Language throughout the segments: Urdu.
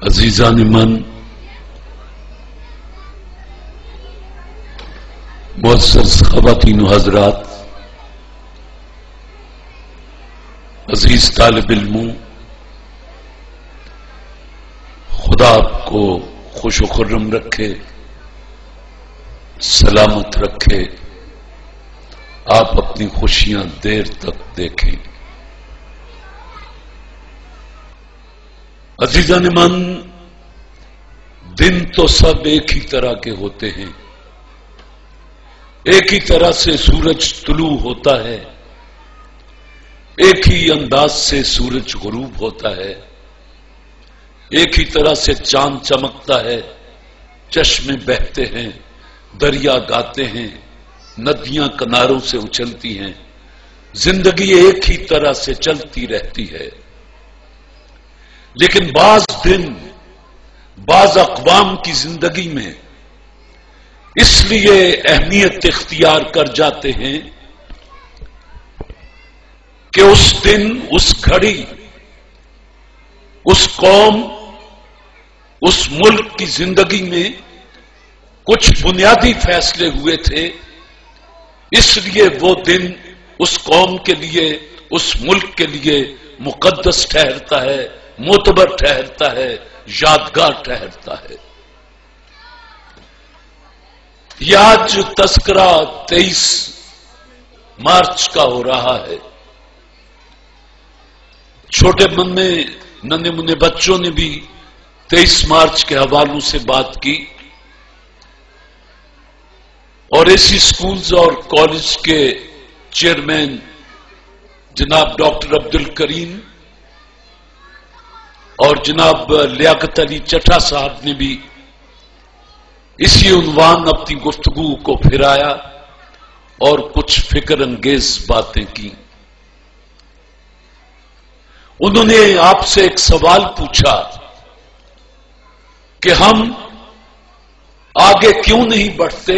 عزیزان من، معزز خواتین و حضرات، عزیز طالب علموں، خدا آپ کو خوش و خرم رکھے، سلامت رکھے، آپ اپنی خوشیاں دیر تک دیکھیں۔ عزیزان من، دن تو سب ایک ہی طرح کے ہوتے ہیں، ایک ہی طرح سے سورج طلوع ہوتا ہے، ایک ہی انداز سے سورج غروب ہوتا ہے، ایک ہی طرح سے چاند چمکتا ہے، چشمے بہتے ہیں، دریا گاتے ہیں، ندیاں کناروں سے اچھلتی ہیں، زندگی ایک ہی طرح سے چلتی رہتی ہے۔ لیکن بعض دن بعض اقوام کی زندگی میں اس لیے اہمیت اختیار کر جاتے ہیں کہ اس دن، اس گھڑی، اس قوم، اس ملک کی زندگی میں کچھ بنیادی فیصلے ہوئے تھے، اس لیے وہ دن اس قوم کے لیے، اس ملک کے لیے مقدس ٹھہرتا ہے، معتبر ٹھہرتا ہے، یادگار ٹھہرتا ہے۔ یہ آج تذکرہ 23 مارچ کا ہو رہا ہے۔ چھوٹے ننے منے بچوں نے بھی 23 مارچ کے حوالوں سے بات کی، اور ایسی سکولز اور کالج کے چیئرمین جناب ڈاکٹر عبد الکریم اور جناب لیاقت علی چٹھا صاحب نے بھی اسی عنوان اپنی گفتگو کو پھرایا اور کچھ فکر انگیز باتیں کی۔ انہوں نے آپ سے ایک سوال پوچھا کہ ہم آگے کیوں نہیں بڑھتے،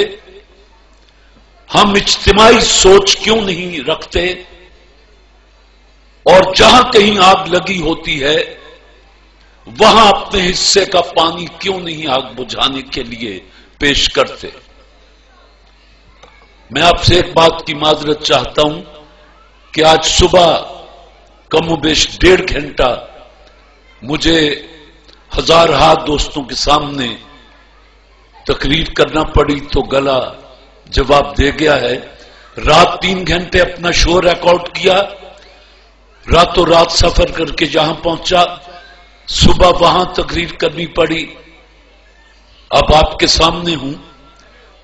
ہم اجتماعی سوچ کیوں نہیں رکھتے، اور جہاں کہیں آگ لگی ہوتی ہے وہاں اپنے حصے کا پانی کیوں نہیں آگ بجھانے کے لیے پیش کرتے۔ میں آپ سے ایک بات کی معذرت چاہتا ہوں کہ آج صبح کم و بیش 1.5 گھنٹہ مجھے ہزارہا دوستوں کے سامنے تقریر کرنا پڑی، تو گلا جواب دے گیا ہے۔ رات 3 گھنٹے اپنا شو ریکارڈ کیا، راتوں رات سفر کر کے جہاں پہنچا، صبح وہاں تقریر کرنی پڑی، اب آپ کے سامنے ہوں،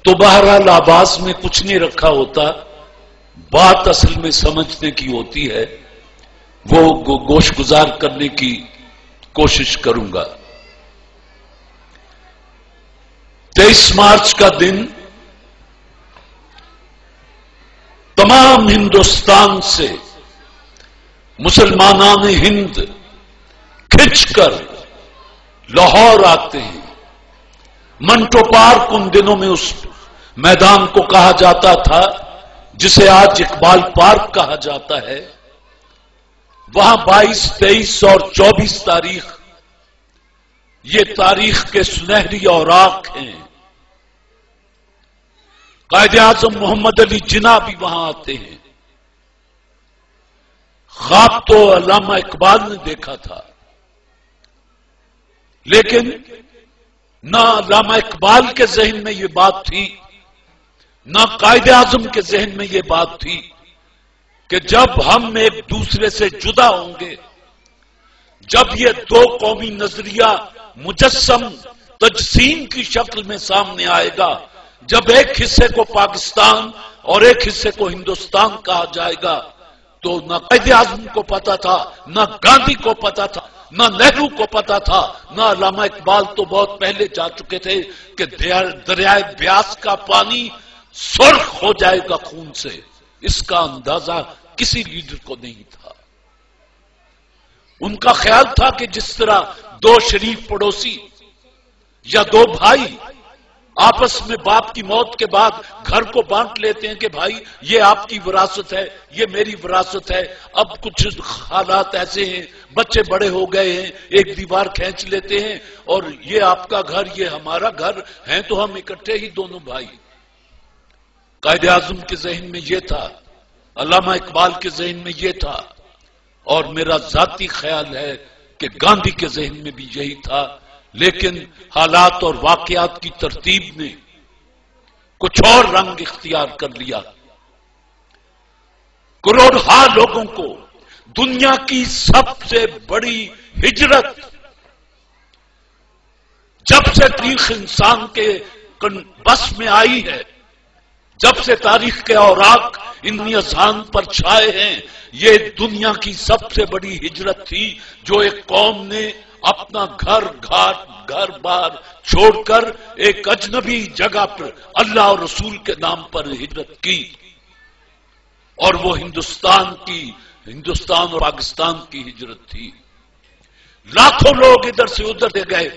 تو بہرحال آواز میں کچھ نہیں رکھا ہوتا، بات اصل میں سمجھنے کی ہوتی ہے، وہ گوش گزار کرنے کی کوشش کروں گا۔ 23 مارچ کا دن تمام ہندوستان سے مسلمانان ہند کھچ کر لاہور آتے ہیں۔ منٹو پارک ان دنوں میں اس میدان کو کہا جاتا تھا جسے آج اقبال پارک کہا جاتا ہے۔ وہاں 22، 23 اور 24 تاریخ یہ تاریخ کے سنہری اوراق ہیں۔ قائد اعظم محمد علی جناح بھی وہاں آتے ہیں۔ خواب تو علامہ اقبال نے دیکھا تھا، لیکن نہ علامہ اقبال کے ذہن میں یہ بات تھی، نہ قائد اعظم کے ذہن میں یہ بات تھی کہ جب ہم ایک دوسرے سے جدا ہوں گے، جب یہ دو قومی نظریہ مجسم تجسیم کی شکل میں سامنے آئے گا، جب ایک حصے کو پاکستان اور ایک حصے کو ہندوستان کہا جائے گا، تو نہ قائد اعظم کو پتا تھا، نہ گاندھی کو پتا تھا، نہ نہرو کو پتا تھا، نہ علامہ اقبال تو بہت پہلے جا چکے تھے کہ دریائے بیاس کا پانی سرخ ہو جائے گا خون سے، اس کا اندازہ کسی لیڈر کو نہیں تھا۔ ان کا خیال تھا کہ جس طرح دو شریف پڑوسی یا دو بھائی آپس میں باپ کی موت کے بعد گھر کو بانٹ لیتے ہیں کہ بھائی یہ آپ کی وراثت ہے، یہ میری وراثت ہے۔ اب کچھ حالات ایسے ہیں، بچے بڑے ہو گئے ہیں، ایک دیوار کھینچ لیتے ہیں اور یہ آپ کا گھر، یہ ہمارا گھر ہے، تو ہم اکٹھے ہی دونوں بھائی۔ قائد اعظم کے ذہن میں یہ تھا، علامہ اقبال کے ذہن میں یہ تھا، اور میرا ذاتی خیال ہے کہ گاندھی کے ذہن میں بھی یہی تھا، لیکن حالات اور واقعات کی ترتیب نے کچھ اور رنگ اختیار کر لیا۔ کروڑہا لوگوں کو دنیا کی سب سے بڑی ہجرت جب سے تاریخ انسان کے بس میں آئی ہے، جب سے تاریخ کے اوراق انہی اذہان پر چھائے ہیں، یہ دنیا کی سب سے بڑی ہجرت تھی جو ایک قوم نے اپنا گھر بار چھوڑ کر ایک اجنبی جگہ پر اللہ اور رسول کے نام پر ہجرت کی، اور وہ ہندوستان اور پاکستان کی ہجرت تھی۔ لاکھوں لوگ ادھر سے ادھر سے گئے،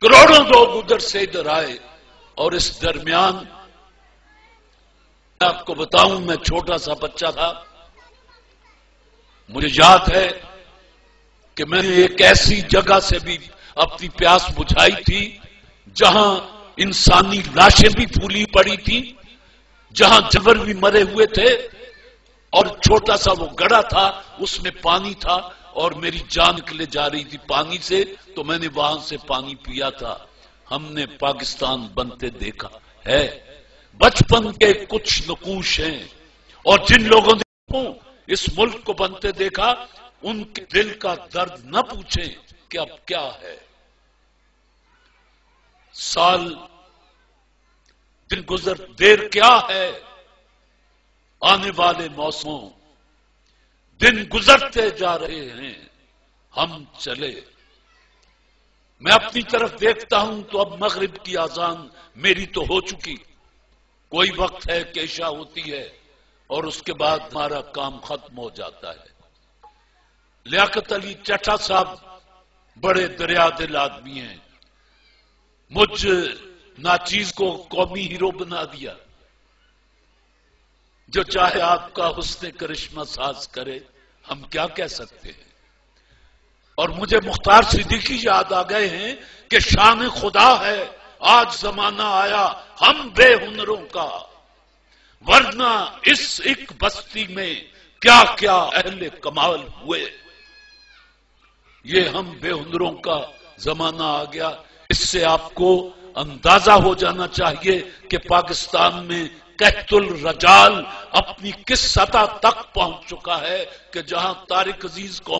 کروڑوں لوگ ادھر سے ادھر آئے، اور اس درمیان میں آپ کو بتاؤں، میں چھوٹا سا بچہ تھا، مجھے یاد ہے کہ میں نے ایک ایسی جگہ سے بھی اپنی پیاس بجھائی تھی جہاں انسانی لاشیں بھی پھولی پڑی تھی، جہاں جانور بھی مرے ہوئے تھے، اور چھوٹا سا وہ گڑھا تھا، اس میں پانی تھا اور میری جان نکلے جا رہی تھی پانی سے، تو میں نے وہاں سے پانی پیا تھا۔ ہم نے پاکستان بنتے دیکھا ہے، بچپن کے کچھ نقوش ہیں، اور جن لوگوں نے اس ملک کو بنتے دیکھا ان کے دل کا درد نہ پوچھیں کہ اب کیا ہے۔ سال دن گزر دیر کیا ہے، آنے والے موسموں دن گزرتے جا رہے ہیں، ہم چلے۔ میں اپنی طرف دیکھتا ہوں تو اب مغرب کی اذان میری تو ہو چکی، کوئی وقت ہے کہ عشاء ہوتی ہے اور اس کے بعد ہمارا کام ختم ہو جاتا ہے۔ لیاقت علی چٹھا صاحب بڑے دریا دل آدمی ہیں، مجھ ناچیز کو قومی ہیرو بنا دیا۔ جو چاہے آپ کا حسن کرشمہ ساز کرے، ہم کیا کہہ سکتے ہیں۔ اور مجھے مختار صدیقی یاد آ گئے ہیں کہ شان خدا ہے آج زمانہ آیا ہم بے ہنروں کا، ورنہ اس ایک بستی میں کیا کیا اہل کمال ہوئے۔ یہ ہم بے ہنروں کا زمانہ آ گیا۔ اس سے آپ کو اندازہ ہو جانا چاہیے کہ پاکستان میں قحط الرجال اپنی کس سطح تک پہنچ چکا ہے کہ جہاں طارق عزیز کو